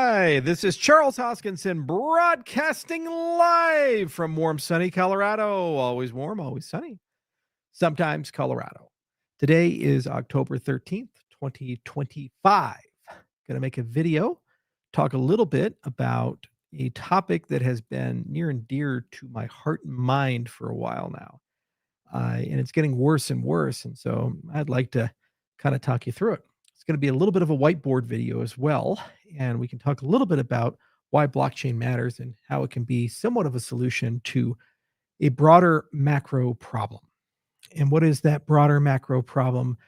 Hi, this is Charles Hoskinson broadcasting live from warm, sunny Colorado. Always warm, always sunny. Sometimes Colorado. Today is October 13th, 2025. Going to make a video, talk a little bit about a topic that has been near and dear to my heart and mind for a while now. And it's getting worse and worse. And so I'd like to kind of talk you through it. It's going to be a little bit of a whiteboard video as well. And we can talk a little bit about why blockchain matters and how it can be somewhat of a solution to a broader macro problem. And what is that broader macro problem?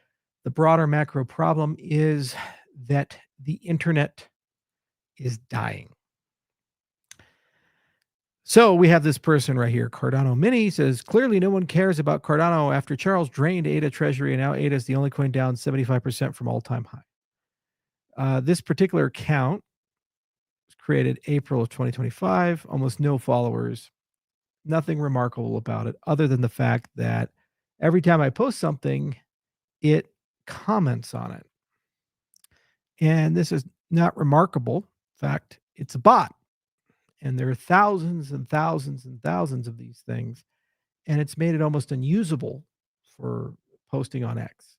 The broader macro problem is that the internet is dying. So we have this person right here, Cardano Mini says, clearly no one cares about Cardano after Charles drained ADA Treasury, and now ADA is the only coin down 75% from all-time high. This particular account was created April of 2025, almost no followers, nothing remarkable about it other than the fact that every time I post something, it comments on it. And this is not remarkable. In fact, it's a bot. And there are thousands and thousands and thousands of these things. And it's made it almost unusable for posting on X.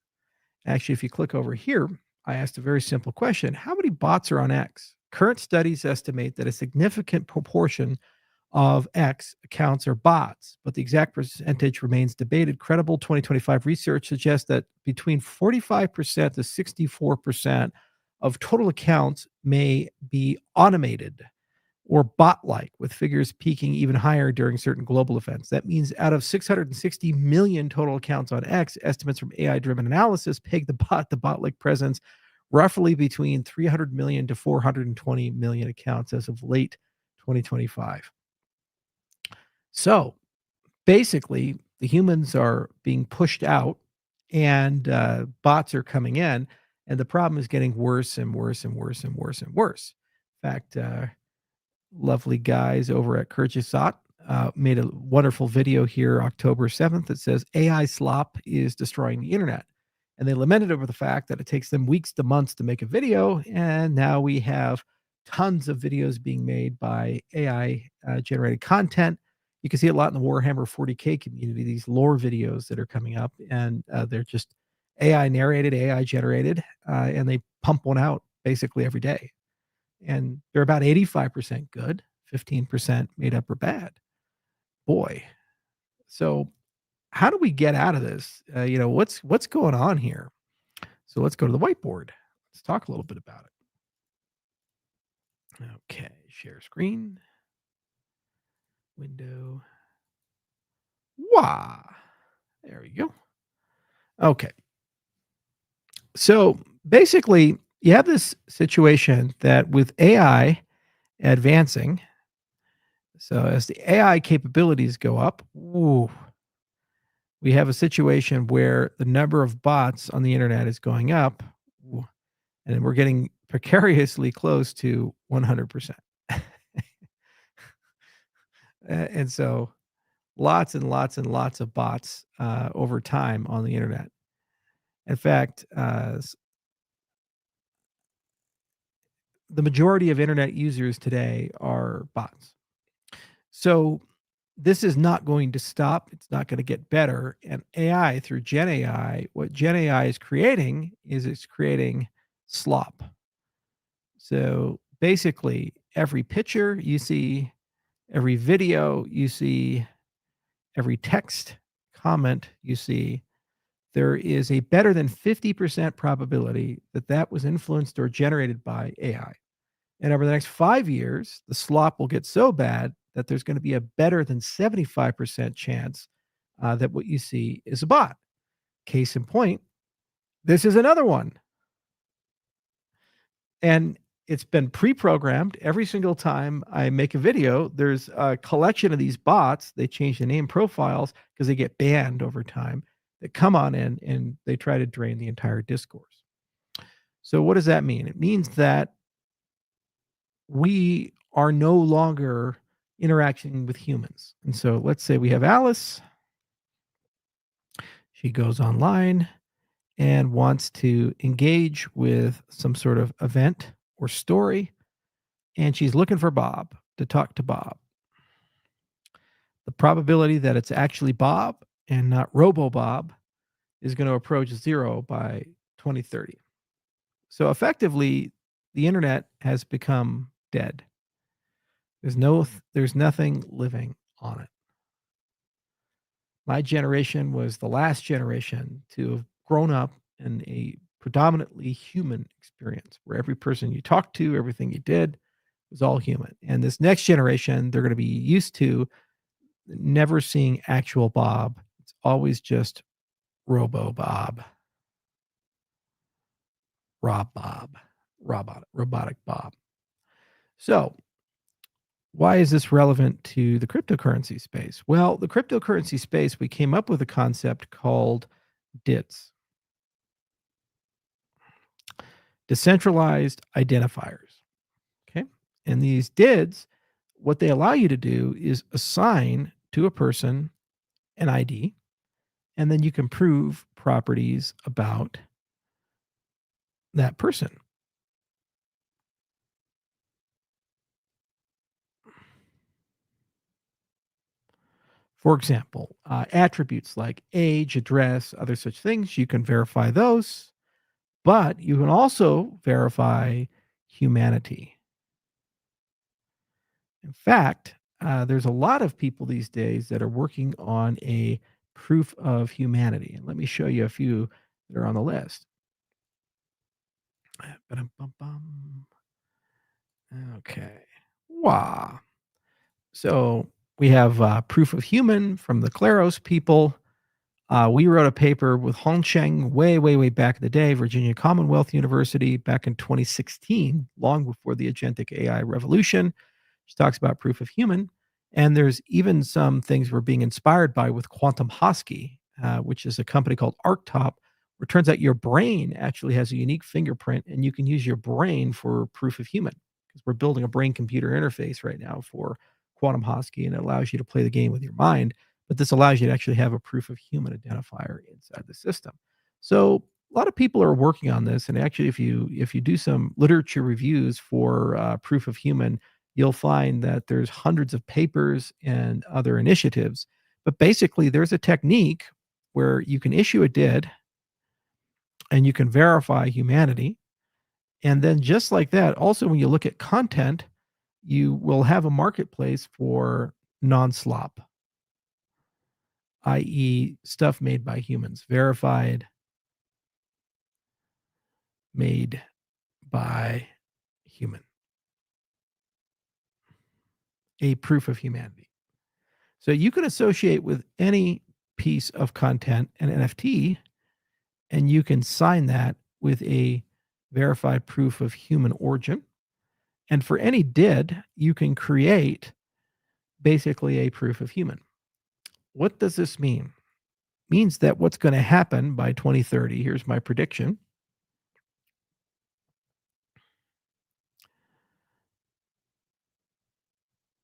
Actually, if you click over here, I asked a very simple question. How many bots are on X? Current studies estimate that a significant proportion of X accounts are bots, but the exact percentage remains debated. Credible 2025 research suggests that between 45% to 64% of total accounts may be automated or bot-like, with figures peaking even higher during certain global events. That means out of 660 million total accounts on X, estimates from AI-driven analysis peg the bot-like presence roughly between 300 million to 420 million accounts as of late 2025. So basically, the humans are being pushed out and bots are coming in, and the problem is getting worse and worse and worse and worse and worse. In fact, lovely guys over at Kyrgyzstan made a wonderful video here October 7th that says AI slop is destroying the internet. And they lamented over the fact that it takes them weeks to months to make a video. And now we have tons of videos being made by AI generated content. You can see a lot in the Warhammer 40K community, these lore videos that are coming up. And they're just AI narrated, AI generated, and they pump one out basically every day. And they're about 85% good, 15% made up or bad. Boy. So how do we get out of this? What's going on here? So let's go to the whiteboard. Let's talk a little bit about it. Okay, share screen. Window. Wah. There we go. Okay. So basically, you have this situation that with AI advancing, so as the AI capabilities go up, we have a situation where the number of bots on the internet is going up, and we're getting precariously close to 100%. And so lots and lots and lots of bots over time on the internet. In fact, the majority of internet users today are bots. So this is not going to stop. It's not going to get better. And AI through Gen AI, what Gen AI is creating is it's creating slop. So basically, every picture you see, every video you see, every text comment you see, there is a better than 50% probability that that was influenced or generated by AI. And over the next 5 years, the slop will get so bad that there's going to be a better than 75% chance that what you see is a bot. Case in point, this is another one. And it's been pre-programmed. Every single time I make a video, there's a collection of these bots. They change the name profiles because they get banned over time that come on in and they try to drain the entire discourse. So what does that mean? It means that we are no longer interacting with humans. And so let's say we have Alice. She goes online and wants to engage with some sort of event or story. and she's looking for Bob to talk to Bob. The probability that it's actually Bob and not Robo Bob is going to approach zero by 2030. So effectively, the internet has become dead. There's nothing living on it. My generation was the last generation to have grown up in a predominantly human experience where every person you talked to, everything you did was all human. And this next generation, they're going to be used to never seeing actual Bob. It's always just Robo Bob, Rob Bob, robotic Bob. So, why is this relevant to the cryptocurrency space? Well, the cryptocurrency space, we came up with a concept called DIDs, decentralized identifiers. Okay. And these DIDs, what they allow you to do is assign to a person an ID, and then you can prove properties about that person. For example, attributes like age, address, other such things, you can verify those, but you can also verify humanity. In fact, there's a lot of people these days that are working on a proof of humanity. And let me show you a few that are on the list. Ba-dum-bum-bum. Okay. Wow. So we have proof of human from the Claros people. We wrote a paper with Hongsheng way, way, way back in the day, Virginia Commonwealth University, back in 2016, long before the Agentic AI revolution. She talks about proof of human. And there's even some things we're being inspired by with Quantum Hosky, which is a company called Arctop, where it turns out your brain actually has a unique fingerprint, and you can use your brain for proof of human because we're building a brain computer interface right now for Quantum Hosky, and it allows you to play the game with your mind. But this allows you to actually have a proof of human identifier inside the system. So a lot of people are working on this, and actually, if you do some literature reviews for proof of human, you'll find that there's hundreds of papers and other initiatives. But basically, there's a technique where you can issue a DID and you can verify humanity. And then, just like that, also when you look at content, you will have a marketplace for non slop, i.e., stuff made by humans, verified, made by human, a proof of humanity. So you can associate with any piece of content an NFT, and you can sign that with a verified proof of human origin. And for any DID, you can create basically a proof of human. What does this mean? It means that what's going to happen by 2030, here's my prediction.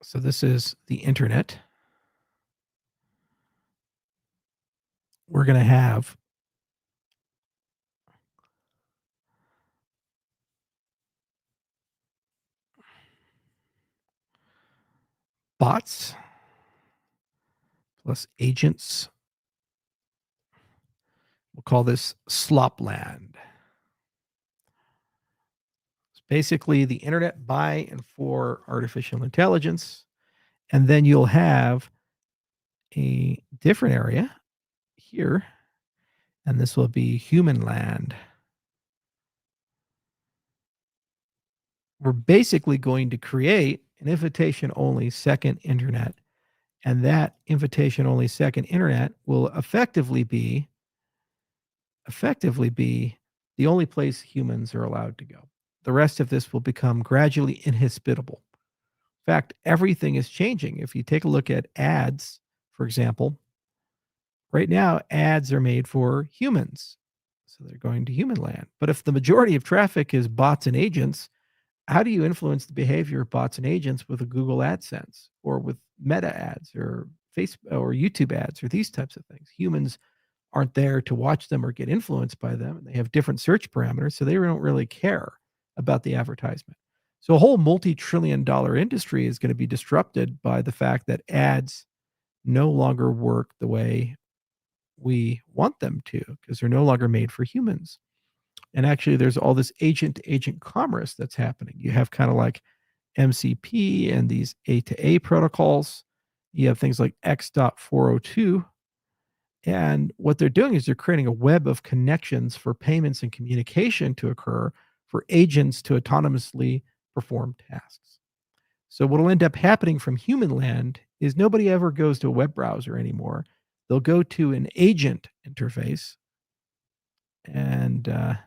So this is the internet. We're going to have bots plus agents. We'll call this Slop land. It's basically the internet by and for artificial intelligence. And then you'll have a different area here, and this will be human land. We're basically going to create an invitation only second internet. And that invitation only second internet will effectively be the only place humans are allowed to go. The rest of this will become gradually inhospitable. In fact, everything is changing. If you take a look at ads, for example, right now ads are made for humans. So they're going to human land. But if the majority of traffic is bots and agents, how do you influence the behavior of bots and agents with a Google AdSense or with Meta ads or Facebook or YouTube ads or these types of things? Humans aren't there to watch them or get influenced by them. They have different search parameters, so they don't really care about the advertisement. So a whole multi-trillion dollar industry is going to be disrupted by the fact that ads no longer work the way we want them to because they're no longer made for humans. And actually, there's all this agent to agent commerce that's happening. You have kind of like MCP and these A to A protocols. You have things like X.402. And what they're doing is they're creating a web of connections for payments and communication to occur for agents to autonomously perform tasks. So, what will end up happening from human land is nobody ever goes to a web browser anymore. They'll go to an agent interface, and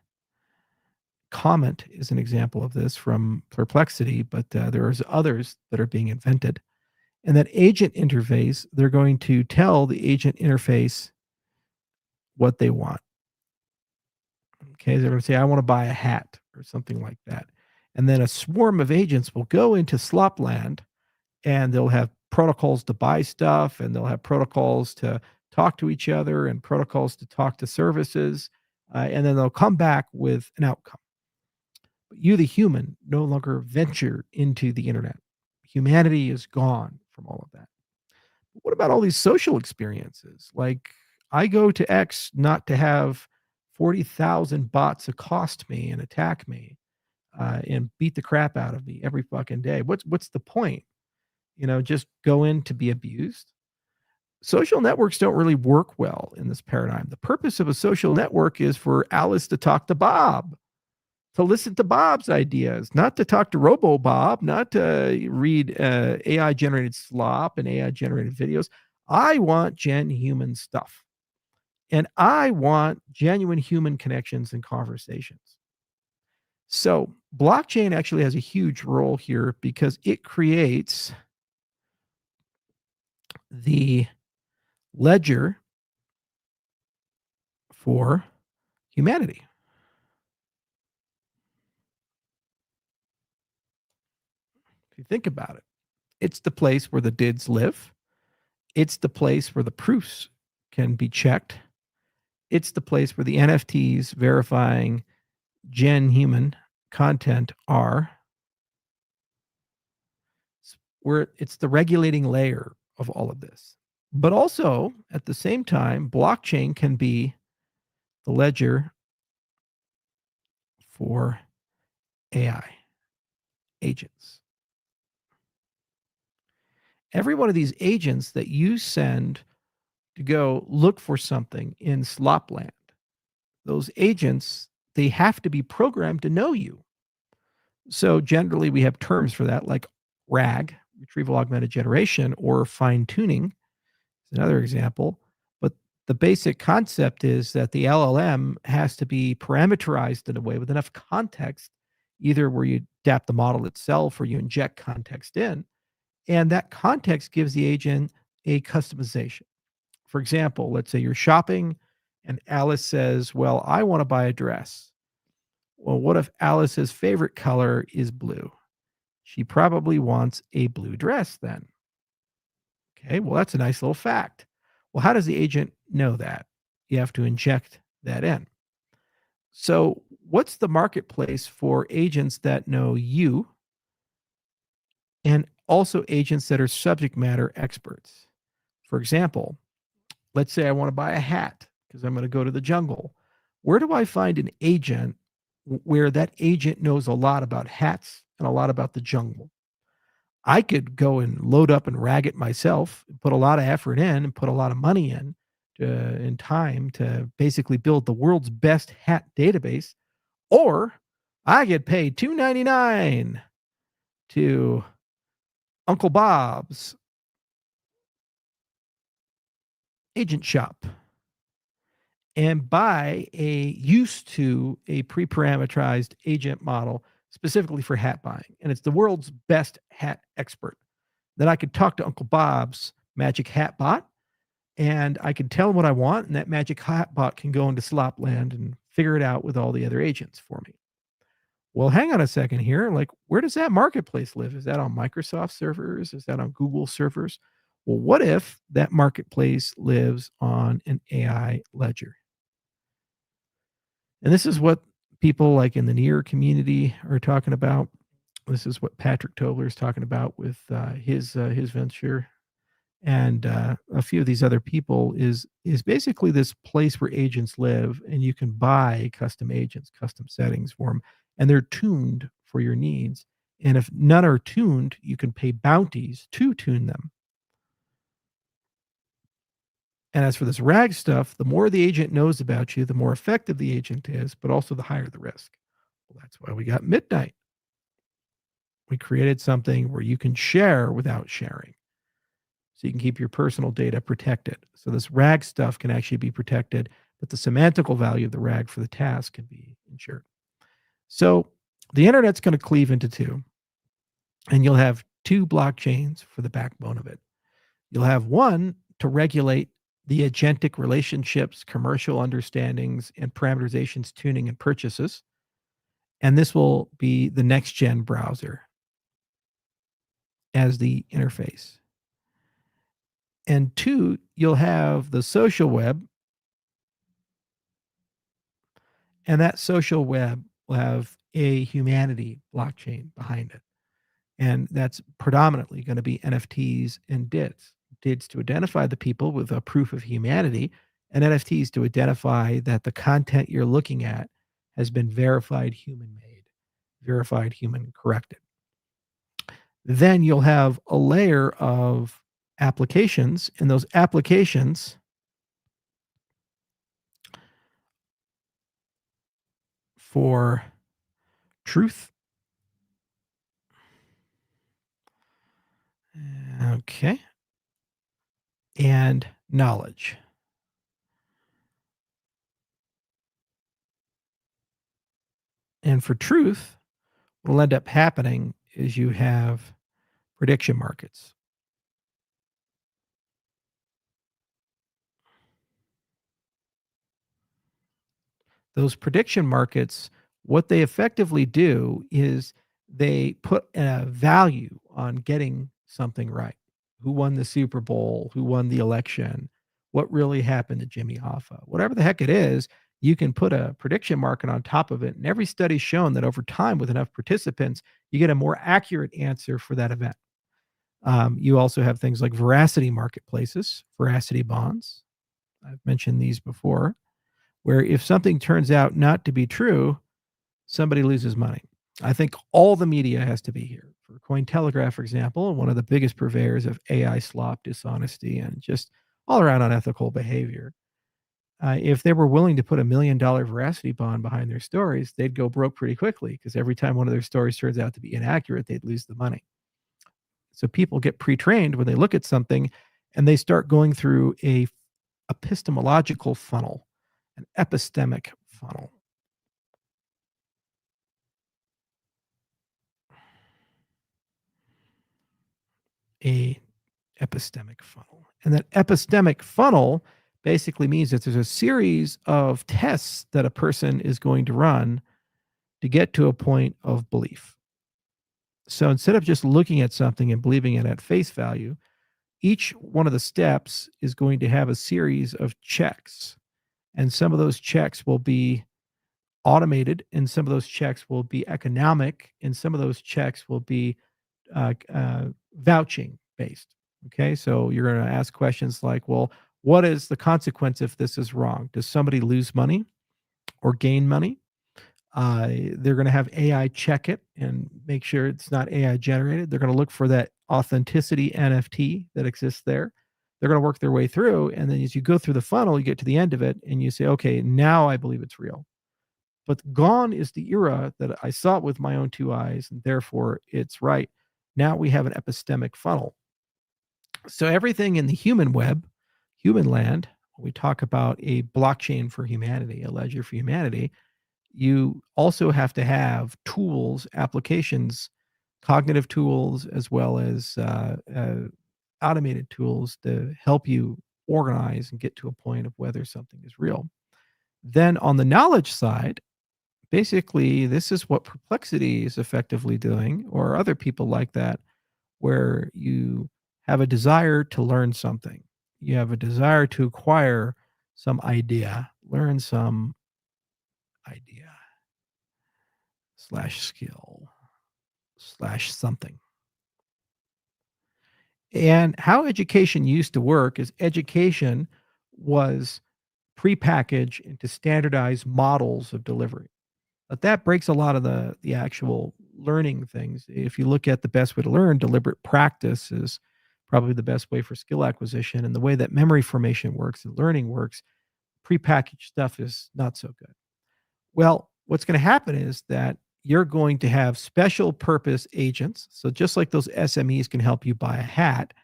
Comment is an example of this from Perplexity, but there's others that are being invented. And that agent interface, they're going to tell the agent interface what they want. Okay, they're going to say, I want to buy a hat or something like that. And then a swarm of agents will go into Slop land and they'll have protocols to buy stuff and they'll have protocols to talk to each other and protocols to talk to services. And then they'll come back with an outcome. But you, the human, no longer venture into the internet. Humanity is gone from all of that. What about all these social experiences? Like, I go to X not to have 40,000 bots accost me and attack me and beat the crap out of me every fucking day. What's the point? Just go in to be abused. Social networks don't really work well in this paradigm. The purpose of a social network is for Alice to talk to Bob, to listen to Bob's ideas, not to talk to Robo Bob, not to read AI generated slop and AI generated videos. I want gen human stuff. And I want genuine human connections and conversations. So, blockchain actually has a huge role here because it creates the ledger for humanity. If you think about it, it's the place where the dids live. It's the place where the proofs can be checked. It's the place where the NFTs verifying gen human content are. Where it's the regulating layer of all of this. But also, at the same time, blockchain can be the ledger for AI agents. Every one of these agents that you send to go look for something in Slopland, those agents, they have to be programmed to know you. So generally, we have terms for that, like RAG, retrieval augmented generation, or fine tuning is another example. But the basic concept is that the LLM has to be parameterized in a way with enough context, either where you adapt the model itself or you inject context in. And that context gives the agent a customization. For example, let's say you're shopping and Alice says, well, I want to buy a dress. Well, what if Alice's favorite color is blue? She probably wants a blue dress then. Okay, well, that's a nice little fact. Well, how does the agent know that? You have to inject that in. So, what's the marketplace for agents that know you and also agents that are subject matter experts? For example, let's say I want to buy a hat because I'm going to go to the jungle. Where do I find an agent where that agent knows a lot about hats and a lot about the jungle? I could go and load up and rag it myself, put a lot of effort in and put a lot of money in time to basically build the world's best hat database, or I get paid $2.99 to Uncle Bob's agent shop and buy used to a pre-parameterized agent model specifically for hat buying. And it's the world's best hat expert. Then I could talk to Uncle Bob's magic hat bot and I could tell him what I want. And that magic hat bot can go into Slopland and figure it out with all the other agents for me. Well, hang on a second here. Like, where does that marketplace live? Is that on Microsoft servers? Is that on Google servers? Well, what if that marketplace lives on an AI ledger? And this is what people like in the near community are talking about. This is what Patrick Tobler is talking about with his venture, and a few of these other people is basically this place where agents live, and you can buy custom agents, custom settings for them, and they're tuned for your needs. And if none are tuned, you can pay bounties to tune them. And as for this RAG stuff, the more the agent knows about you, the more effective the agent is, but also the higher the risk. Well, that's why we got Midnight. We created something where you can share without sharing. So you can keep your personal data protected. So this RAG stuff can actually be protected, but the semantical value of the RAG for the task can be ensured. So the internet's going to cleave into two, and you'll have two blockchains for the backbone of it. You'll have one to regulate the agentic relationships, commercial understandings, and parameterizations, tuning, and purchases. And this will be the next gen browser as the interface. And two, you'll have the social web, and that social web will have a humanity blockchain behind it. And that's predominantly going to be NFTs and DIDs. DIDs to identify the people with a proof of humanity, and NFTs to identify that the content you're looking at has been verified human made, verified human corrected. Then you'll have a layer of applications, and those applications for truth. Okay. And knowledge. And for truth, what'll end up happening is you have prediction markets. Those prediction markets, what they effectively do is they put a value on getting something right. Who won the Super Bowl? Who won the election? What really happened to Jimmy Hoffa? Whatever the heck it is, you can put a prediction market on top of it. And every study's shown that over time, with enough participants, you get a more accurate answer for that event. You also have things like veracity marketplaces, veracity bonds. I've mentioned these before, where if something turns out not to be true, somebody loses money. I think all the media has to be here. For Cointelegraph, for example, one of the biggest purveyors of AI slop, dishonesty, and just all around unethical behavior. If they were willing to put $1 million veracity bond behind their stories, they'd go broke pretty quickly because every time one of their stories turns out to be inaccurate, they'd lose the money. So people get pre-trained when they look at something and they start going through a epistemological funnel, an epistemic funnel. A epistemic funnel. And that epistemic funnel basically means that there's a series of tests that a person is going to run to get to a point of belief. So instead of just looking at something and believing it at face value, each one of the steps is going to have a series of checks. And some of those checks will be automated, and some of those checks will be economic, and some of those checks will be vouching based. Okay, so you're going to ask questions like, well, what is the consequence if this is wrong? Does somebody lose money or gain money? They're going to have AI check it and make sure it's not AI generated. They're going to look for that authenticity NFT that exists there. They're going to work their way through. And then as you go through the funnel, you get to the end of it and you say, okay, now I believe it's real. But gone is the era that I saw it with my own two eyes, and therefore it's right. Now we have an epistemic funnel. So everything in the human web, human land, we talk about a blockchain for humanity, a ledger for humanity. You also have to have tools, applications, cognitive tools, as well as automated tools to help you organize and get to a point of whether something is real. Then on the knowledge side, basically, this is what Perplexity is effectively doing, or other people like that, where you have a desire to learn something. You have a desire to acquire some idea, learn some idea /skill slash something. And how education used to work is education was prepackaged into standardized models of delivery. But that breaks a lot of the actual learning things. If you look at the best way to learn, deliberate practice is probably the best way for skill acquisition. And the way that memory formation works and learning works, prepackaged stuff is not so good. Well, what's going to happen is that you're going to have special purpose agents. So just like those SMEs can help you buy a hat,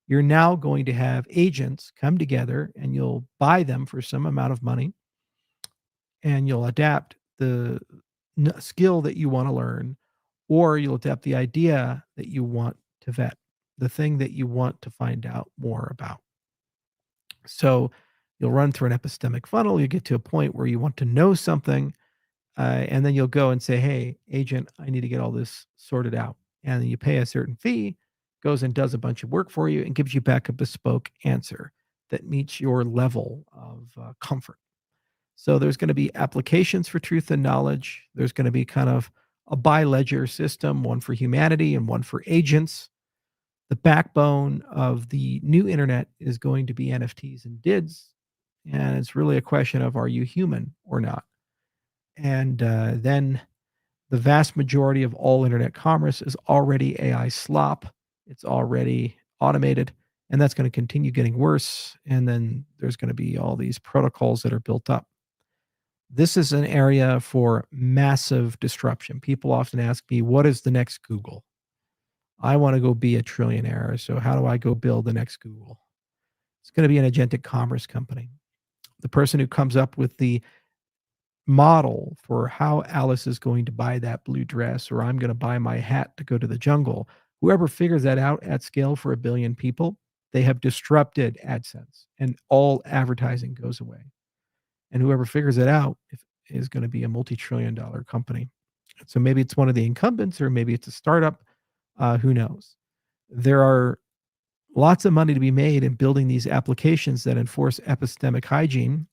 you're now going to have agents come together and you'll buy them for some amount of money and you'll adapt the skill that you want to learn, or you'll adapt the idea that you want to vet, the thing that you want to find out more about. So you'll run through an epistemic funnel. You get to a point where you want to know something, and then you'll go and say, "Hey, agent, I need to get all this sorted out." And then you pay a certain fee, goes and does a bunch of work for you, and gives you back a bespoke answer that meets your level of comfort. So there's going to be applications for truth and knowledge. There's going to be kind of a bi-ledger system, one for humanity and one for agents. The backbone of the new internet is going to be NFTs and DIDs. And it's really a question of, are you human or not? And then the vast majority of all internet commerce is already AI slop. It's already automated, and that's going to continue getting worse. And then there's going to be all these protocols that are built up. This is an area for massive disruption. People often ask me, what is the next Google? I want to go be a trillionaire. So how do I go build the next Google? It's going to be an agentic commerce company. The person who comes up with the model for how Alice is going to buy that blue dress, or I'm going to buy my hat to go to the jungle, whoever figures that out at scale for 1 billion people, they have disrupted AdSense and all advertising goes away. And whoever figures it out is going to be a multi-trillion dollar company. So maybe it's one of the incumbents or maybe it's a startup. Who knows? There are lots of money to be made in building these applications that enforce epistemic hygiene,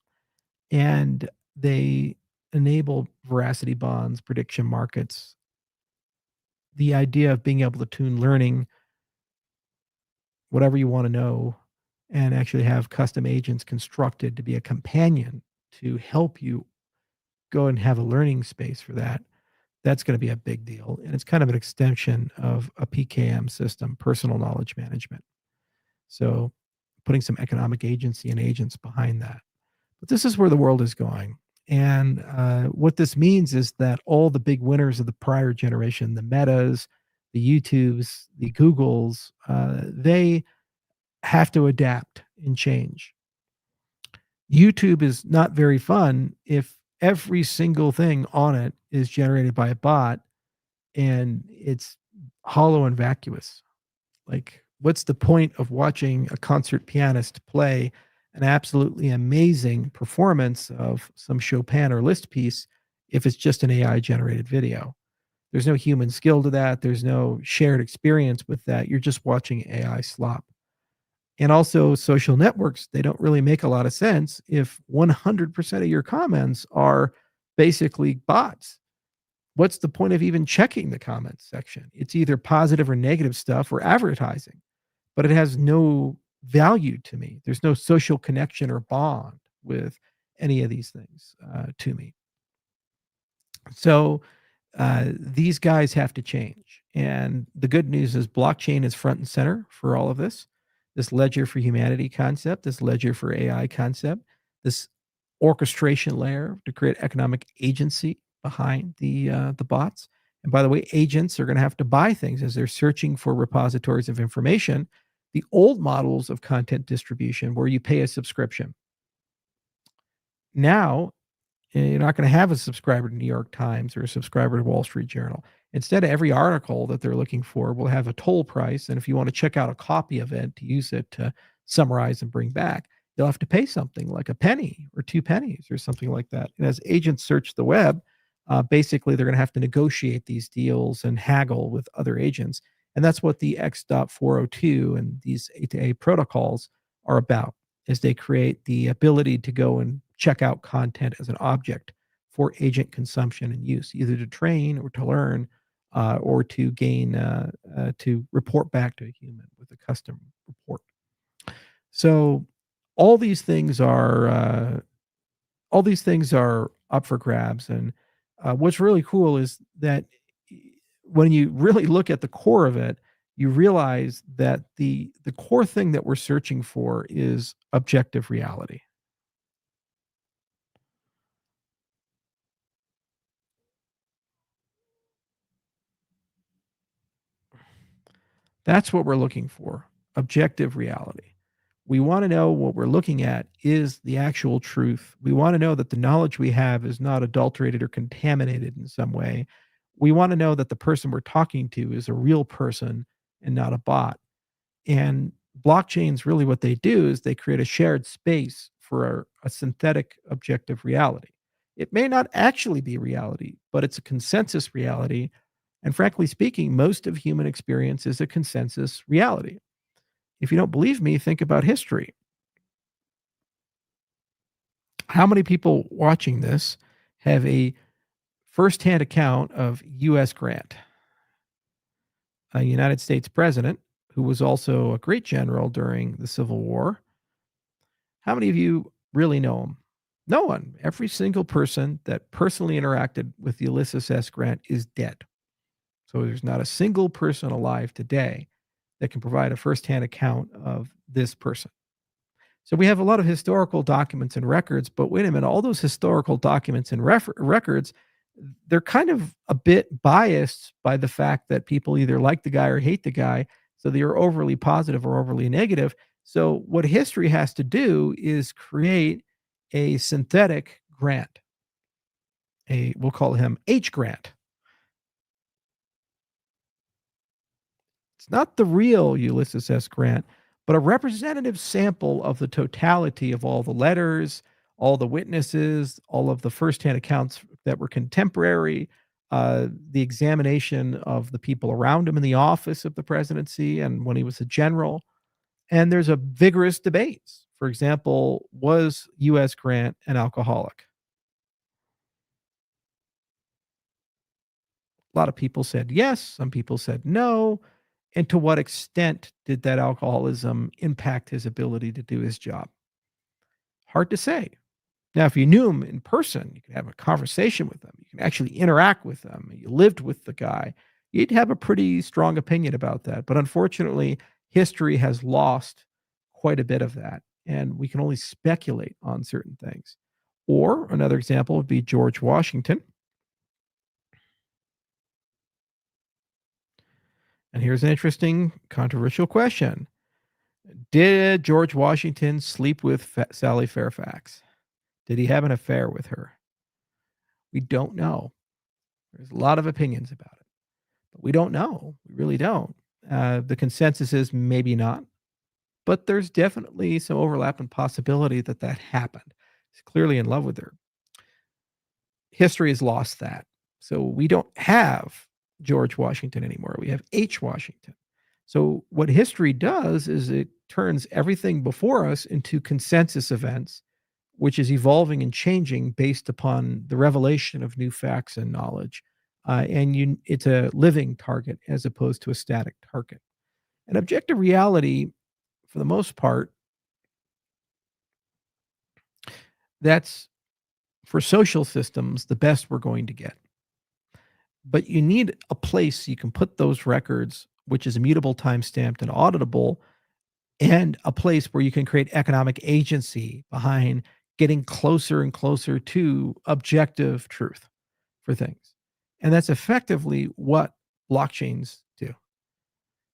and they enable veracity bonds, prediction markets. The idea of being able to tune learning, whatever you want to know, and actually have custom agents constructed to be a companion to help you go and have a learning space for that. That's going to be a big deal. And it's kind of an extension of a PKM system, personal knowledge management. So putting some economic agency and agents behind that. But this is where the world is going. And what this means is that all the big winners of the prior generation, the Metas, the YouTubes, the Googles, they have to adapt and change. YouTube is not very fun if every single thing on it is generated by a bot and it's hollow and vacuous. Like, what's the point of watching a concert pianist play an absolutely amazing performance of some Chopin or Liszt piece if it's just an AI generated video? There's no human skill to that. There's no shared experience with that. You're just watching AI slop. And also, social networks, they don't really make a lot of sense if 100% of your comments are basically bots. What's the point of even checking the comments section? It's either positive or negative stuff or advertising, but it has no value to me. There's no social connection or bond with any of these things to me. So these guys have to change. And the good news is blockchain is front and center for all of this. This ledger for humanity concept, this ledger for AI concept, this orchestration layer to create economic agency behind the bots. And by the way, agents are going to have to buy things as they're searching for repositories of information. The old models of content distribution where you pay a subscription. Now you're not going to have a subscriber to New York Times or a subscriber to Wall Street Journal. Instead, every article that they're looking for will have a toll price. And if you want to check out a copy of it to use it to summarize and bring back, you'll have to pay something like a penny or 2 pennies or something like that. And as agents search the web, basically they're going to have to negotiate these deals and haggle with other agents. And that's what the X.402 and these A2A protocols are about, is they create the ability to go and check out content as an object for agent consumption and use, either to train or to learn or to gain to report back to a human with a custom report. So all these things are all these things are up for grabs, and what's really cool is that when you really look at the core of it, you realize that the core thing that we're searching for is objective reality. That's what we're looking for, objective reality. We want to know what we're looking at is the actual truth. We want to know that the knowledge we have is not adulterated or contaminated in some way. We want to know that the person we're talking to is a real person and not a bot. And blockchains, really what they do is they create a shared space for a synthetic objective reality. It may not actually be reality, but it's a consensus reality. And frankly speaking, most of human experience is a consensus reality. If you don't believe me, think about history. How many people watching this have a firsthand account of US Grant, a United States president who was also a great general during the Civil War? How many of you really know him? No one. Every single person that personally interacted with the Ulysses S. Grant is dead. So there's not a single person alive today that can provide a firsthand account of this person. So we have a lot of historical documents and records, but wait a minute, all those historical documents and records, they're kind of a bit biased by the fact that people either like the guy or hate the guy. So they're overly positive or overly negative. So what history has to do is create a synthetic Grant. A we'll call him H Grant. It's not the real Ulysses S. Grant, but a representative sample of the totality of all the letters, all the witnesses, all of the firsthand accounts that were contemporary, the examination of the people around him in the office of the presidency and when he was a general. And there's a vigorous debates. For example, was U.S. Grant an alcoholic? A lot of people said yes. Some people said no. And to what extent did that alcoholism impact his ability to do his job? Hard to say. Now, if you knew him in person, you could have a conversation with them, you can actually interact with them, you lived with the guy, you'd have a pretty strong opinion about that. But unfortunately, history has lost quite a bit of that, and we can only speculate on certain things. Or another example would be George Washington. And here's an interesting controversial question. Did George Washington sleep with Sally Fairfax? Did he have an affair with her? We don't know. There's a lot of opinions about it, but we don't know. We really don't. The consensus is maybe not, but there's definitely some overlap and possibility that that happened. He's clearly in love with her. History has lost that. So we don't have George Washington anymore. We have H. Washington. So what history does is it turns everything before us into consensus events, which is evolving and changing based upon the revelation of new facts and knowledge. It's a living target as opposed to a static target. And objective reality, for the most part, that's for social systems the best we're going to get. But you need a place you can put those records, which is immutable, time stamped, and auditable, and a place where you can create economic agency behind getting closer and closer to objective truth for things. And that's effectively what blockchains do.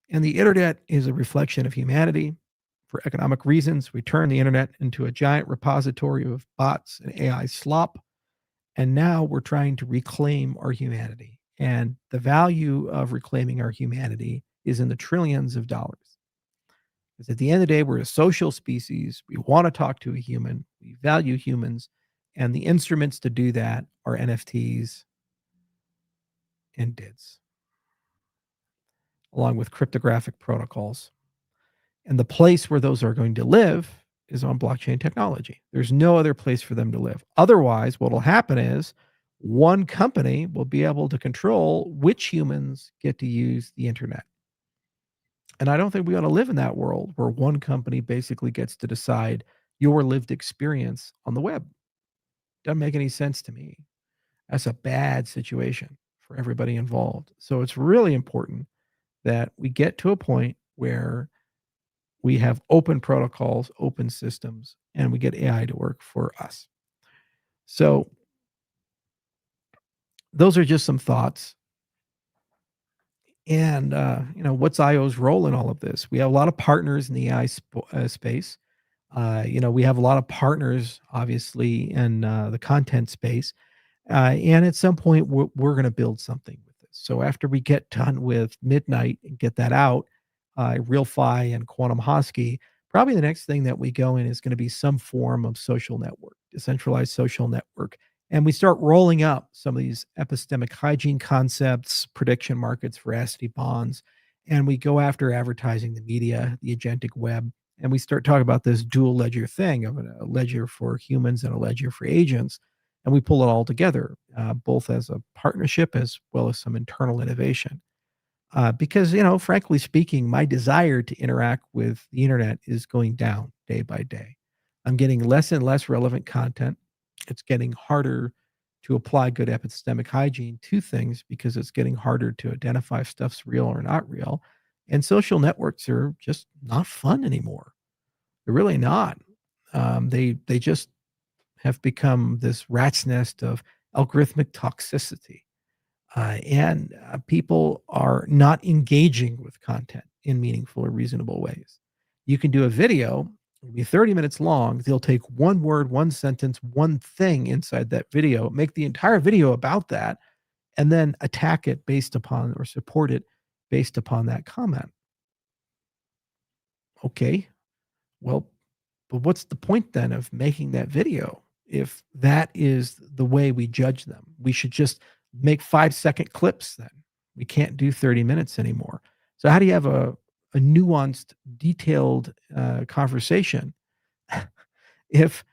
And the internet is a reflection of humanity. For economic reasons, we turn the internet into a giant repository of bots and AI slop. And now we're trying to reclaim our humanity. And the value of reclaiming our humanity is in the trillions of dollars. Because at the end of the day, we're a social species. We want to talk to a human. We value humans. And the instruments to do that are NFTs and DIDs, along with cryptographic protocols. And the place where those are going to live is on blockchain technology. There's no other place for them to live. Otherwise, what will happen is one company will be able to control which humans get to use the internet. And I don't think we ought to live in that world where one company basically gets to decide your lived experience on the web. Doesn't make any sense to me. That's a bad situation for everybody involved. So it's really important that we get to a point where we have open protocols, open systems, and we get AI to work for us. So those are just some thoughts. And what's IO's role in all of this? We have a lot of partners in the AI space. We have a lot of partners, obviously, in the content space. And at some point, we're going to build something with this. So after we get done with Midnight and get that out, RealFi and Quantum Hosky, probably the next thing that we go in is going to be some form of social network, decentralized social network. And we start rolling up some of these epistemic hygiene concepts, prediction markets, veracity bonds, and we go after advertising, the media, the agentic web, and we start talking about this dual ledger thing of a ledger for humans and a ledger for agents, and we pull it all together, both as a partnership as well as some internal innovation. Because, frankly speaking, my desire to interact with the internet is going down day by day. I'm getting less and less relevant content. It's getting harder to apply good epistemic hygiene to things because it's getting harder to identify if stuff's real or not real. And social networks are just not fun anymore. They're really not. They just have become this rat's nest of algorithmic toxicity. And people are not engaging with content in meaningful or reasonable ways. You can do a video, it'll be 30 minutes long. They'll take one word, one sentence, one thing inside that video, make the entire video about that, and then attack it based upon or support it based upon that comment. Okay, well, but what's the point then of making that video if that is the way we judge them? We should just make 5-second clips then. We can't do 30 minutes anymore. So how do you have a nuanced, detailed conversation if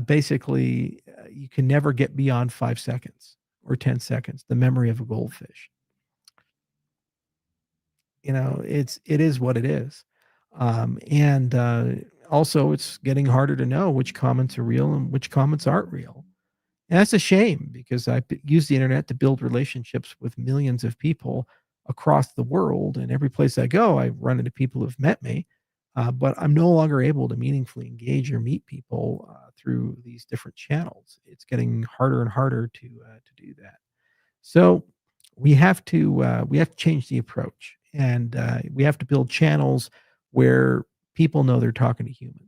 basically you can never get beyond 5 seconds or 10 seconds, the memory of a goldfish? It is what it is. And also, it's getting harder to know which comments are real and which comments aren't real. And that's a shame because use the internet to build relationships with millions of people across the world. And every place I go, I run into people who've met me. But I'm no longer able to meaningfully engage or meet people through these different channels. It's getting harder and harder to do that. So we have to change the approach, and we have to build channels where people know they're talking to humans.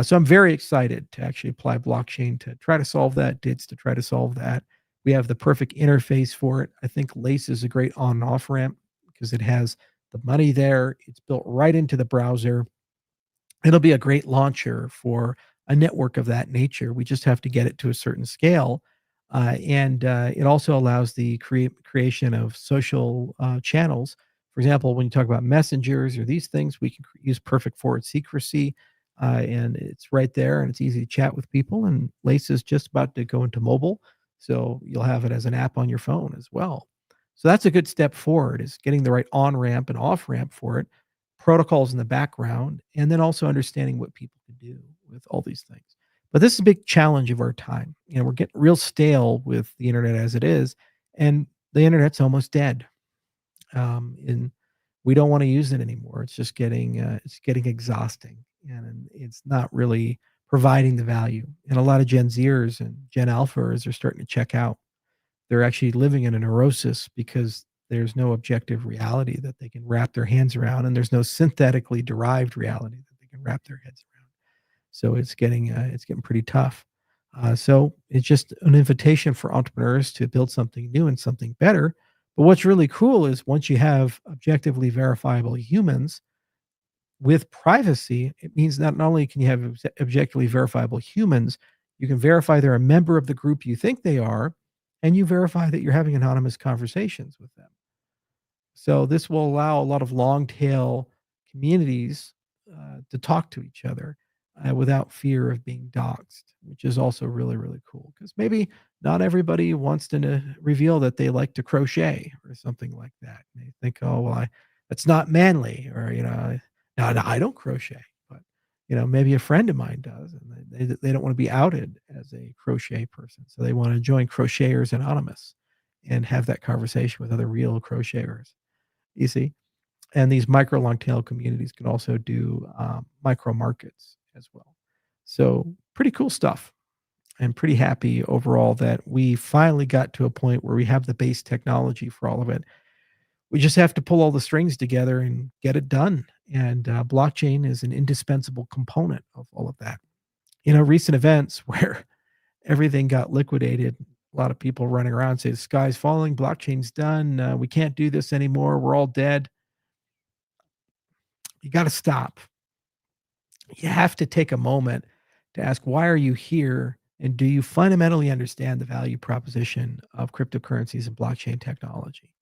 So I'm very excited to actually apply blockchain to try to solve that, DITS to try to solve that. We have the perfect interface for it. I think Lace is a great on and off ramp because it has the money there. It's built right into the browser. It'll be a great launcher for a network of that nature. We just have to get it to a certain scale. And it also allows the creation of social channels. For example, when you talk about messengers or these things, we can use perfect forward secrecy. And it's right there and it's easy to chat with people. And Lace is just about to go into mobile. So you'll have it as an app on your phone as well. So that's a good step forward is getting the right on ramp and off ramp for it, protocols in the background, and then also understanding what people can do with all these things. But this is a big challenge of our time. We're getting real stale with the internet as it is, and the internet's almost dead. And we don't want to use it anymore. It's getting exhausting, and it's not really providing the value. And a lot of Gen Zers and Gen Alphas are starting to check out. They're actually living in a neurosis because there's no objective reality that they can wrap their hands around, and there's no synthetically derived reality that they can wrap their heads around. So it's getting pretty tough. So it's just an invitation for entrepreneurs to build something new and something better. But what's really cool is once you have objectively verifiable humans with privacy, it means not only can you have objectively verifiable humans, you can verify they're a member of the group you think they are, and you verify that you're having anonymous conversations with them. So this will allow a lot of long tail communities to talk to each other. without fear of being doxxed, which is also really, really cool. Because maybe not everybody wants to reveal that they like to crochet or something like that. And they think, oh, well, that's not manly, or, no, no, I don't crochet. But, maybe a friend of mine does, and they don't want to be outed as a crochet person. So they want to join Crocheters Anonymous and have that conversation with other real crocheters. You see? And these micro long tail communities can also do micro markets as well. So pretty cool stuff. I'm pretty happy overall that we finally got to a point where we have the base technology for all of it. We just have to pull all the strings together and get it done. And blockchain is an indispensable component of all of that. Recent events where everything got liquidated, a lot of people running around say the sky's falling, blockchain's done, we can't do this anymore, we're all dead. You got to stop. You have to take a moment to ask, why are you here? And do you fundamentally understand the value proposition of cryptocurrencies and blockchain technology?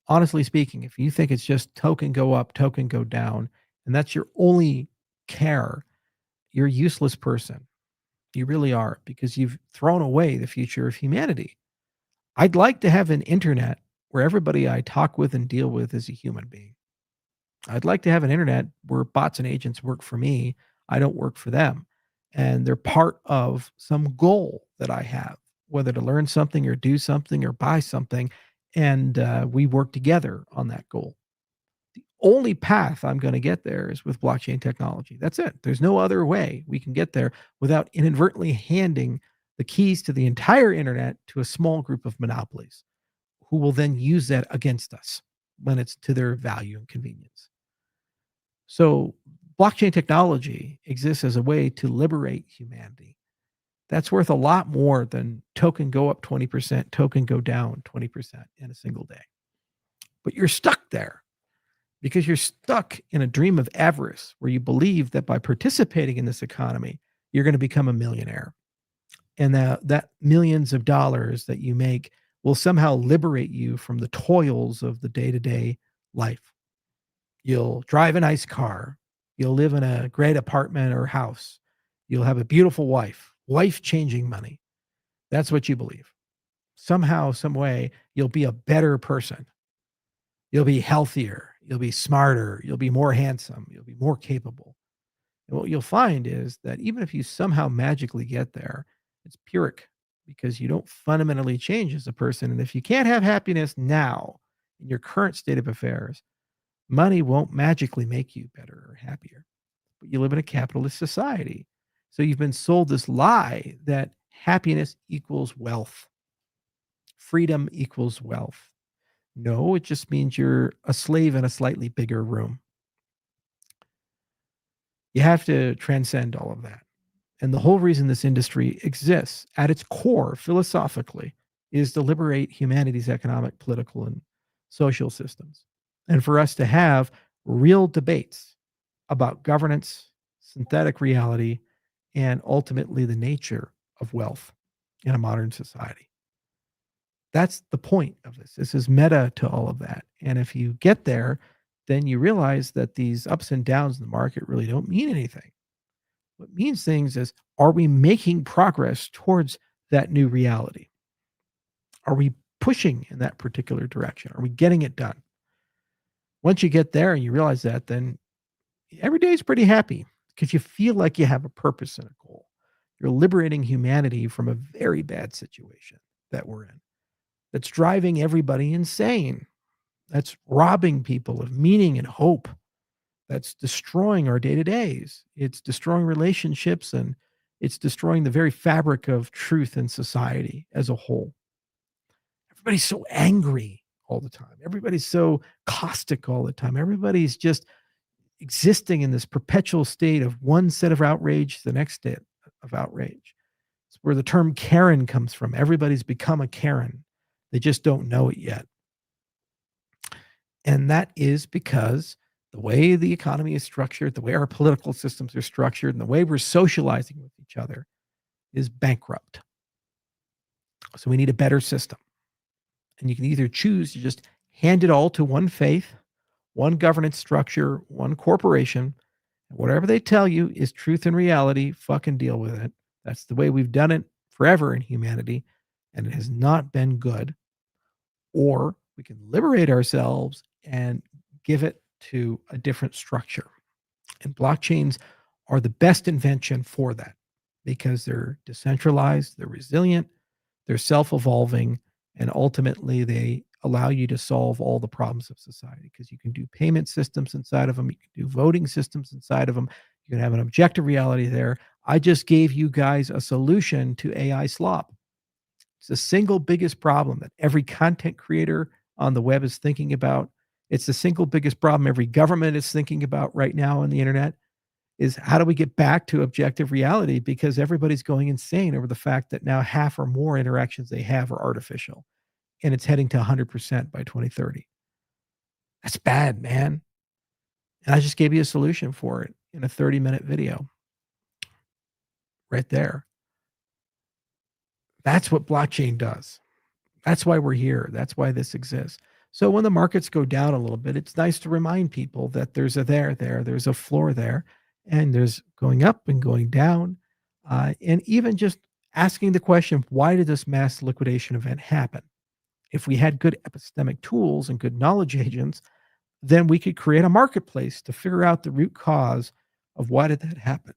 Honestly speaking, if you think it's just token go up, token go down, and that's your only care, you're a useless person. You really are, because you've thrown away the future of humanity. I'd like to have an internet where everybody I talk with and deal with is a human being. I'd like to have an internet where bots and agents work for me. I don't work for them. And they're part of some goal that I have, whether to learn something or do something or buy something. And we work together on that goal. The only path I'm going to get there is with blockchain technology. That's it. There's no other way we can get there without inadvertently handing the keys to the entire internet to a small group of monopolies who will then use that against us when it's to their value and convenience. So, blockchain technology exists as a way to liberate humanity. That's worth a lot more than token go up 20%, token go down 20% in a single day. But you're stuck there because you're stuck in a dream of avarice where you believe that by participating in this economy, you're going to become a millionaire. And that millions of dollars that you make will somehow liberate you from the toils of the day to day life. You'll drive a nice car. You'll live in a great apartment or house. You'll have a beautiful wife, life-changing money. That's what you believe. Somehow, some way, you'll be a better person. You'll be healthier. You'll be smarter. You'll be more handsome. You'll be more capable. And what you'll find is that even if you somehow magically get there, it's Pyrrhic, because you don't fundamentally change as a person. And if you can't have happiness now in your current state of affairs, money won't magically make you better or happier. But you live in a capitalist society. So you've been sold this lie that happiness equals wealth, freedom equals wealth. No, it just means you're a slave in a slightly bigger room. You have to transcend all of that. And the whole reason this industry exists at its core, philosophically, is to liberate humanity's economic, political, and social systems. And for us to have real debates about governance, synthetic reality, and ultimately the nature of wealth in a modern society. That's the point of this. This is meta to all of that. And if you get there, then you realize that these ups and downs in the market really don't mean anything. What means things is, are we making progress towards that new reality? Are we pushing in that particular direction? Are we getting it done? Once you get there and you realize that, then every day is pretty happy because you feel like you have a purpose and a goal. You're liberating humanity from a very bad situation that we're in, that's driving everybody insane, that's robbing people of meaning and hope, that's destroying our day to days. It's destroying relationships, and it's destroying the very fabric of truth in society as a whole. Everybody's so angry all the time. Everybody's so caustic all the time. Everybody's just existing in this perpetual state of one set of outrage to the next state of outrage. It's where the term Karen comes from. Everybody's become a Karen. They just don't know it yet. And that is because the way the economy is structured, the way our political systems are structured, and the way we're socializing with each other is bankrupt. So we need a better system. And you can either choose to just hand it all to one faith, one governance structure, one corporation, Whatever they tell you is truth and reality. Fucking deal with it. That's the way we've done it forever in humanity, and it has not been good. Or we can liberate ourselves and give it to a different structure. And blockchains are the best invention for that because they're decentralized, they're resilient, they're self evolving, and ultimately they allow you to solve all the problems of society because you can do payment systems inside of them, you can do voting systems inside of them, you can have an objective reality there. I just gave you guys a solution to AI slop. It's the single biggest problem that every content creator on the web is thinking about. It's the single biggest problem every government is thinking about right now on the internet is how do we get back to objective reality because everybody's going insane over the fact that now half or more interactions they have are artificial and it's heading to 100% by 2030. That's bad, man. And I just gave you a solution for it in a 30-minute video right there. That's what blockchain does. That's why we're here. That's why this exists. So when the markets go down a little bit, it's nice to remind people that there's a there's a floor there, and there's going up and going down. And even just asking the question, why did this mass liquidation event happen? If we had good epistemic tools and good knowledge agents, then we could create a marketplace to figure out the root cause of why did that happen.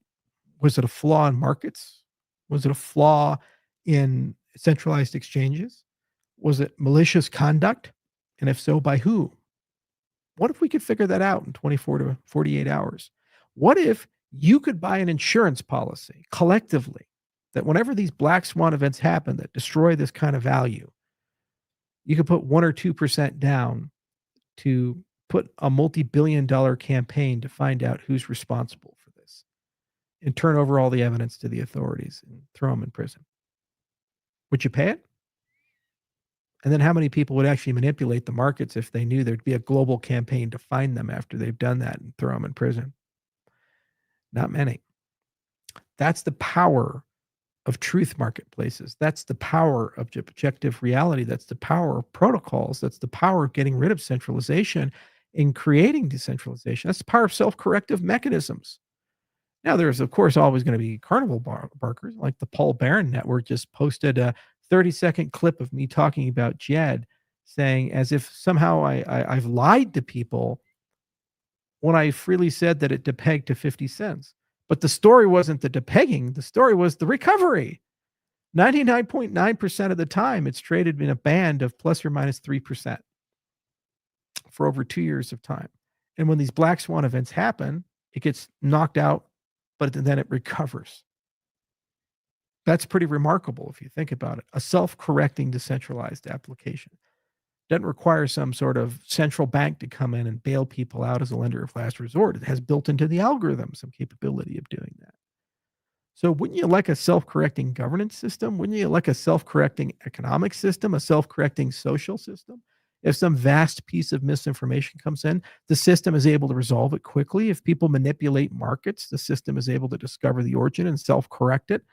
Was it a flaw in markets? Was it a flaw in centralized exchanges? Was it malicious conduct? And if so, by who? What if we could figure that out in 24 to 48 hours? What if you could buy an insurance policy collectively that whenever these black swan events happen that destroy this kind of value, you could put 1 or 2% down to put a multi-billion-dollar campaign to find out who's responsible for this and turn over all the evidence to the authorities and throw them in prison? Would you pay it? And then how many people would actually manipulate the markets if they knew there'd be a global campaign to find them after they've done that and throw them in prison? Not many. That's the power of truth marketplaces. That's the power of objective reality. That's the power of protocols. That's the power of getting rid of centralization and creating decentralization. That's the power of self-corrective mechanisms. Now, there's, of course, always going to be carnival barkers, like the Paul Barron Network just posted a 30-second clip of me talking about Jed, saying as if somehow I've lied to people when I freely said that it depegged to 50 cents. But the story wasn't the depegging. The story was the recovery. 99.9% of the time, it's traded in a band of plus or minus 3% for over 2 years of time. And when these black swan events happen, it gets knocked out, but then it recovers. That's pretty remarkable if you think about it. A self-correcting decentralized application doesn't require some sort of central bank to come in and bail people out as a lender of last resort. It has built into the algorithm some capability of doing that. So wouldn't you like a self-correcting governance system? Wouldn't you like a self-correcting economic system, a self-correcting social system? If some vast piece of misinformation comes in, the system is able to resolve it quickly. If people manipulate markets, the system is able to discover the origin and self-correct it.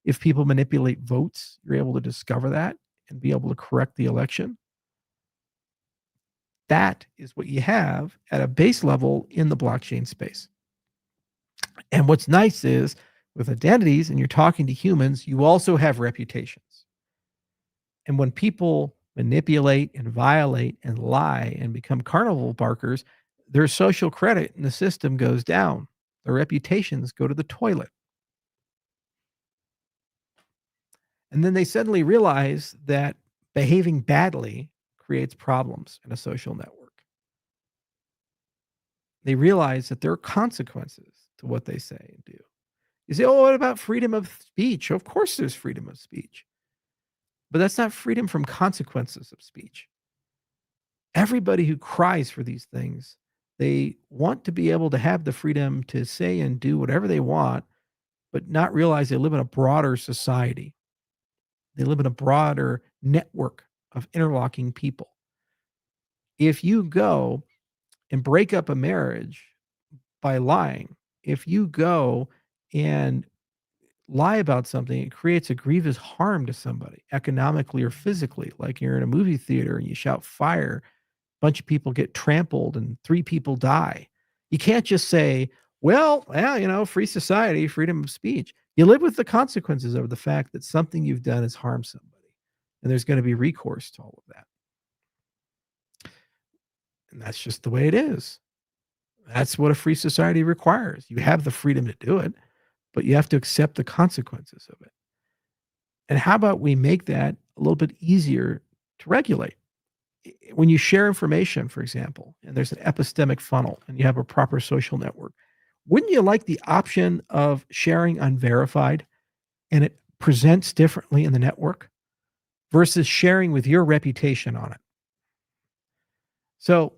If people manipulate votes, you're able to discover that and be able to correct the election. That is what you have at a base level in the blockchain space. And what's nice is with identities and you're talking to humans, you also have reputations. And when people manipulate and violate and lie and become carnival barkers, their social credit in the system goes down. Their reputations go to the toilet. And then they suddenly realize that behaving badly creates problems in a social network. They realize that there are consequences to what they say and do. You say, oh, what about freedom of speech? Of course, there's freedom of speech, but that's not freedom from consequences of speech. Everybody who cries for these things, they want to be able to have the freedom to say and do whatever they want, but not realize they live in a broader society. They live in a broader network of interlocking people. If you go and break up a marriage by lying, if you go and lie about something, it creates a grievous harm to somebody, economically or physically. Like you're in a movie theater and you shout fire, a bunch of people get trampled and 3 people die. You can't just say, Well, yeah, free society, freedom of speech. You live with the consequences of the fact that something you've done has harmed somebody, and there's going to be recourse to all of that. And that's just the way it is. That's what a free society requires. You have the freedom to do it, but you have to accept the consequences of it. And how about we make that a little bit easier to regulate? When you share information, for example, and there's an epistemic funnel and you have a proper social network, wouldn't you like the option of sharing unverified and it presents differently in the network versus sharing with your reputation on it? So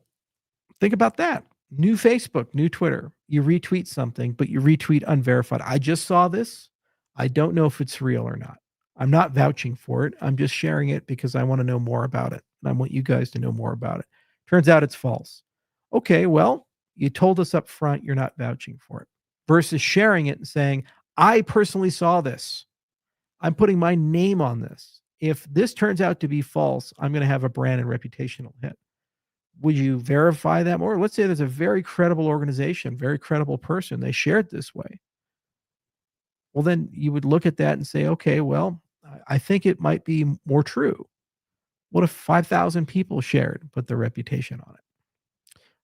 think about that. New Facebook, new Twitter. You retweet something, but you retweet unverified. I just saw this. I don't know if it's real or not. I'm not vouching for it. I'm just sharing it because I want to know more about it. And I want you guys to know more about it. Turns out it's false. Okay, well, you told us up front you're not vouching for it versus sharing it and saying, I personally saw this. I'm putting my name on this. If this turns out to be false, I'm going to have a brand and reputational hit. Would you verify that more? Let's say there's a very credible organization, very credible person. They share it this way. Well, then you would look at that and say, okay, well, I think it might be more true. What if 5,000 people shared, put their reputation on it?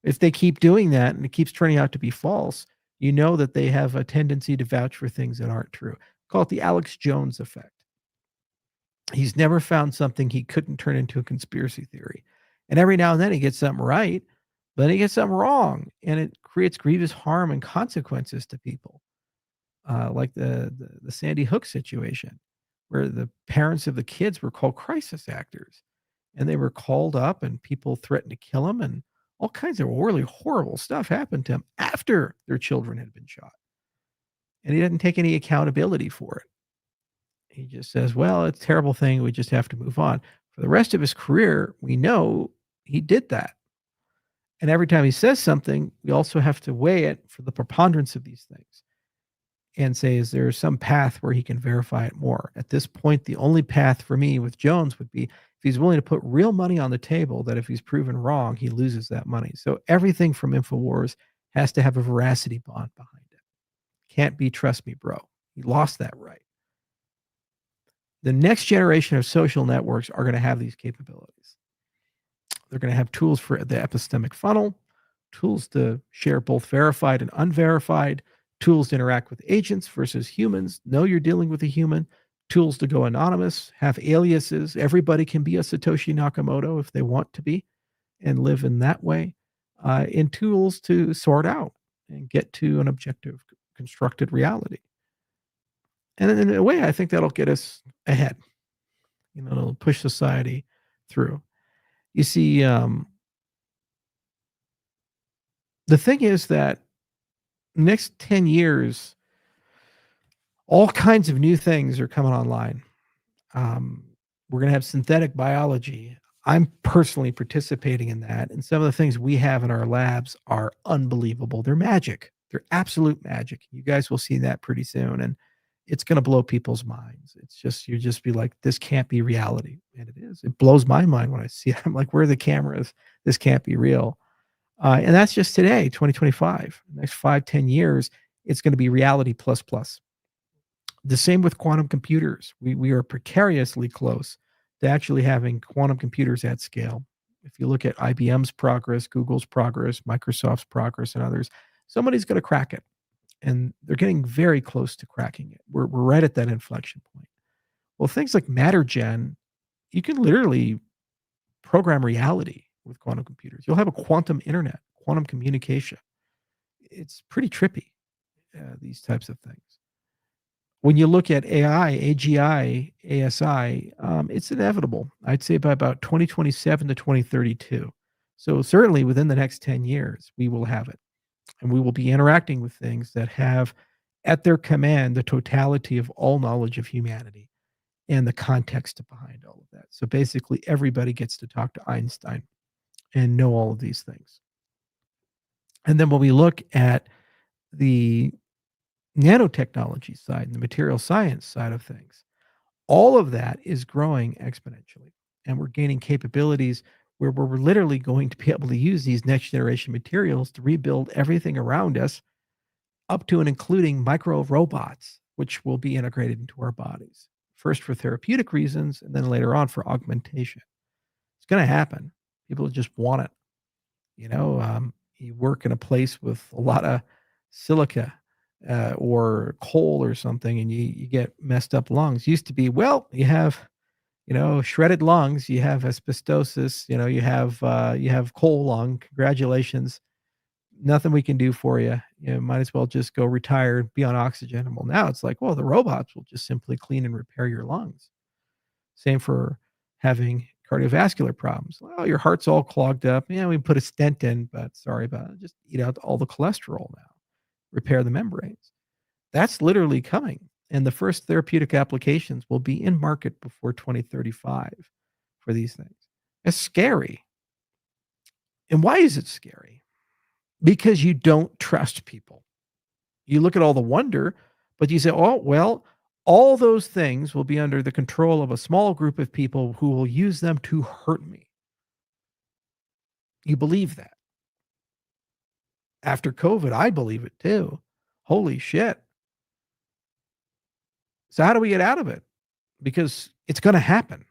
If they keep doing that and it keeps turning out to be false, you know that they have a tendency to vouch for things that aren't true. Call it the Alex Jones effect. He's never found something he couldn't turn into a conspiracy theory. And every now and then he gets something right, but then he gets something wrong, and it creates grievous harm and consequences to people, like the Sandy Hook situation, where the parents of the kids were called crisis actors, and they were called up, and people threatened to kill them, and all kinds of really horrible stuff happened to them after their children had been shot, and he didn't take any accountability for it. He just says, "Well, it's a terrible thing. We just have to move on." For the rest of his career, we know he did that. And every time he says something, we also have to weigh it for the preponderance of these things and say, is there some path where he can verify it more? At this point, the only path for me with Jones would be if he's willing to put real money on the table, that if he's proven wrong, he loses that money. So everything from InfoWars has to have a veracity bond behind it. Can't be trust me, bro. He lost that right. The next generation of social networks are going to have these capabilities. They're going to have tools for the epistemic funnel, tools to share both verified and unverified, tools to interact with agents versus humans, know you're dealing with a human, tools to go anonymous, have aliases. Everybody can be a Satoshi Nakamoto if they want to be and live in that way, and tools to sort out and get to an objective, constructed reality. And in a way, I think that'll get us ahead. It'll push society through. You see, the thing is that next 10 years, all kinds of new things are coming online. Um, we're going to have synthetic biology. I'm personally participating in that. And some of the things we have in our labs are unbelievable. They're magic. They're absolute magic. You guys will see that pretty soon. And it's going to blow people's minds. It's just, you just be like, this can't be reality. And it is. It blows my mind when I see it. I'm like, where are the cameras? This can't be real. And that's just today, 2025. The next 5, 10 years, it's going to be reality plus plus. The same with quantum computers. We are precariously close to actually having quantum computers at scale. If you look at IBM's progress, Google's progress, Microsoft's progress, and others, somebody's going to crack it. And they're getting very close to cracking it. We're right at that inflection point. Well, things like matter gen, you can literally program reality with quantum computers. You'll have a quantum internet, quantum communication. It's pretty trippy, these types of things. When you look at AI, AGI, ASI, it's inevitable. I'd say by about 2027 to 2032. So certainly within the next 10 years, we will have it. And we will be interacting with things that have at their command the totality of all knowledge of humanity and the context behind all of that. So basically, everybody gets to talk to Einstein and know all of these things. And then when we look at the nanotechnology side and the material science side of things, all of that is growing exponentially. And we're gaining capabilities where we're literally going to be able to use these next generation materials to rebuild everything around us up to and including micro robots, which will be integrated into our bodies, first for therapeutic reasons and then later on for augmentation. It's going to happen. People just want it. You work in a place with a lot of silica or coal or something, and you get messed up lungs. Used to be, well, you have shredded lungs, you have asbestosis, you have coal lung. Congratulations, nothing we can do for you. You might as well just go retire, be on oxygen. Well, now it's like, well, the robots will just simply clean and repair your lungs. Same for having cardiovascular problems. Well, your heart's all clogged up. Yeah, we put a stent in, but sorry about it. Just eat out all the cholesterol now. Repair the membranes. That's literally coming. And the first therapeutic applications will be in market before 2035 for these things. It's scary. And why is it scary? Because you don't trust people. You look at all the wonder, but you say, oh, well, all those things will be under the control of a small group of people who will use them to hurt me. You believe that. After COVID, I believe it too. Holy shit. So, how do we get out of it? Because it's going to happen.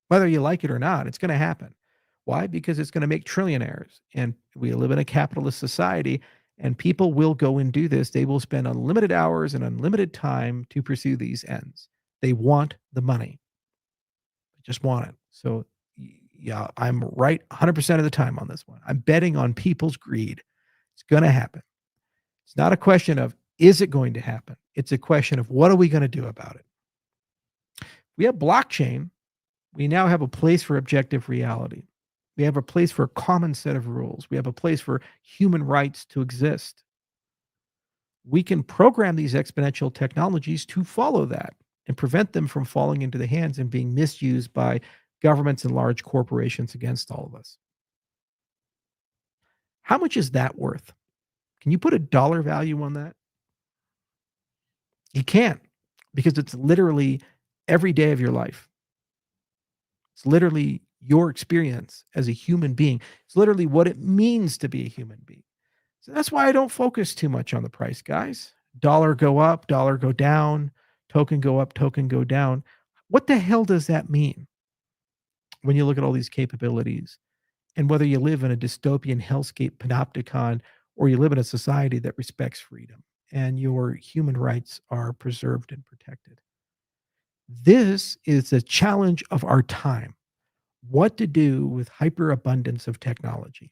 Whether you like it or not, it's going to happen. Why? Because it's going to make trillionaires. And we live in a capitalist society, and people will go and do this. They will spend unlimited hours and unlimited time to pursue these ends. They want the money. They just want it. So, yeah, I'm right 100% of the time on this one. I'm betting on people's greed. It's going to happen. It's not a question of, is it going to happen? It's a question of, what are we going to do about it? We have blockchain. We now have a place for objective reality. We have a place for a common set of rules. We have a place for human rights to exist. We can program these exponential technologies to follow that and prevent them from falling into the hands and being misused by governments and large corporations against all of us. How much is that worth? Can you put a dollar value on that? You can't, because it's literally every day of your life. It's literally your experience as a human being. It's literally what it means to be a human being. So that's why I don't focus too much on the price, guys. Dollar go up, dollar go down, token go up, token go down. What the hell does that mean when you look at all these capabilities? And whether you live in a dystopian hellscape panopticon or you live in a society that respects freedom and your human rights are preserved and protected. This is the challenge of our time. What to do with hyperabundance of technology?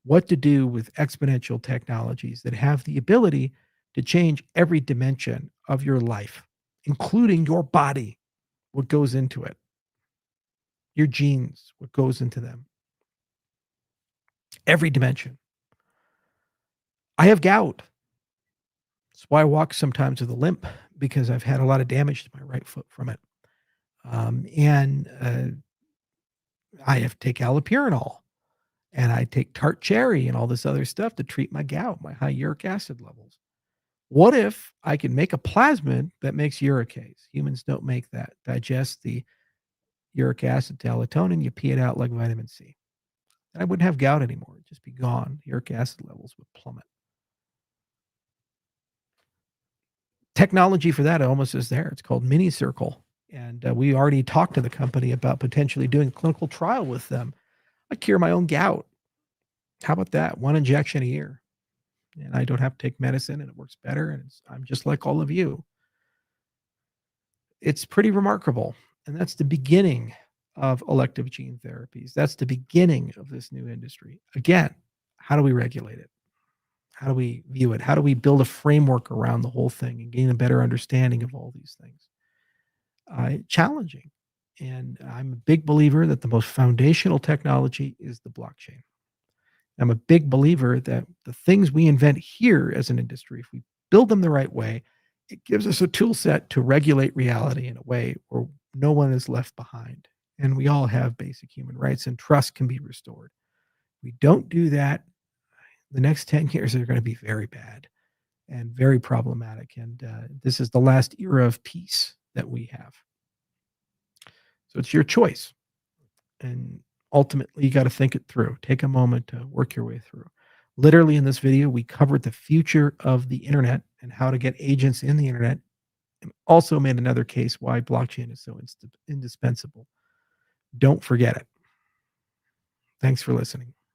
What to do with exponential technologies that have the ability to change every dimension of your life, including your body, what goes into it, your genes, what goes into them, every dimension. I have gout. That's why I walk sometimes with a limp, because I've had a lot of damage to my right foot from it. I have to take allopurinol, and I take tart cherry and all this other stuff to treat my gout, my high uric acid levels. What if I could make a plasmid that makes uricase? Humans don't make that. Digest the uric acid to melatonin, you pee it out like vitamin C. I wouldn't have gout anymore. It'd just be gone. Uric acid levels would plummet. Technology for that almost is there. It's called Mini Circle. And we already talked to the company about potentially doing a clinical trial with them. I cure my own gout. How about that? One injection a year. And I don't have to take medicine, and it works better. And I'm just like all of you. It's pretty remarkable. And that's the beginning of elective gene therapies. That's the beginning of this new industry. Again, how do we regulate it? How do we view it? How do we build a framework around the whole thing and gain a better understanding of all these things? Challenging. And I'm a big believer that the most foundational technology is the blockchain. I'm a big believer that the things we invent here as an industry, if we build them the right way, it gives us a tool set to regulate reality in a way where no one is left behind. And we all have basic human rights, and trust can be restored. We don't do that, the next 10 years are going to be very bad and very problematic. And this is the last era of peace that we have. So it's your choice. And ultimately, you got to think it through. Take a moment to work your way through. Literally in this video, we covered the future of the internet and how to get agents in the internet, and also made another case why blockchain is so indispensable. Don't forget it. Thanks for listening.